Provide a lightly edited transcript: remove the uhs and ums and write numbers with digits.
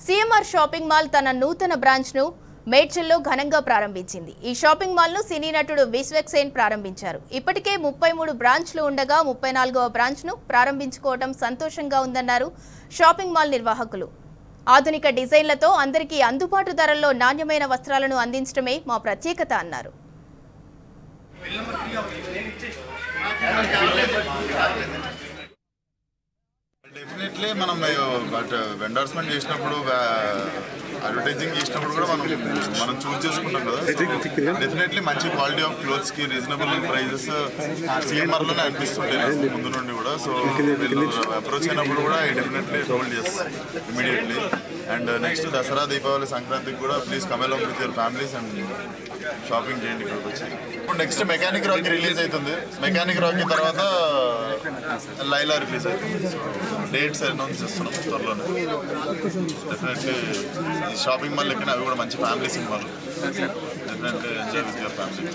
CMR shopping mall తన నూతన branch ను మేడ్చల్లో ఘనంగా ప్రారంభించింది. ఈ షాపింగ్ మాల్ ను సినీ నటుడు విశ్వక్సేన్ ప్రారంభించారు. ఇప్పటికే 33 బ్రాంచ్లు ఉండగా 34వ బ్రాంచ్ ను ప్రారంభించుకోవడం సంతోషంగా ఉందన్నారు షాపింగ్ మాల్ నిర్వాహకులు. ఆధునిక డిజైన్లతో అందరికీ అందుబాటు ధరల్లో నాణ్యమైన వస్త్రాలను అందించడమే మా ప్రత్యేకత అన్నారు. డెఫినెట్లీ మనం బట్ ఎండార్స్మెంట్ చేసినప్పుడు అడ్వర్టైజింగ్ చేసినప్పుడు కూడా మనం చూస్ చేసుకుంటాం కదా. డెఫినెట్లీ మంచి క్వాలిటీ ఆఫ్ క్లోత్స్కి రీజనబుల్ ప్రైజెస్ సిఎంఆర్లోనే అనిపిస్తుంటాయి ముందు నుండి కూడా. సో అప్రోచ్ అయినప్పుడు కూడా డెఫినెట్లీ టోల్డ్ చేస్ immediately. And next Dasara, Deepavali, సంక్రాంతికి కూడా please come along with your families and shopping చేయండి ఇక్కడికి వచ్చి. ఇప్పుడు నెక్స్ట్ మెకానిక్ రాకీ రిలీజ్ అవుతుంది. మెకానిక్ రాకీ తర్వాత లైలా రిలీజ్ అవుతుంది. సో డేట్స్ అనౌన్స్ చేస్తున్నాం త్వరలోనే. డెఫినెట్లీ ఈ షాపింగ్ మాల్ లెక్కన అవి కూడా మంచి ఫ్యామిలీ సినిమాలు. Definitely enjoy with your family.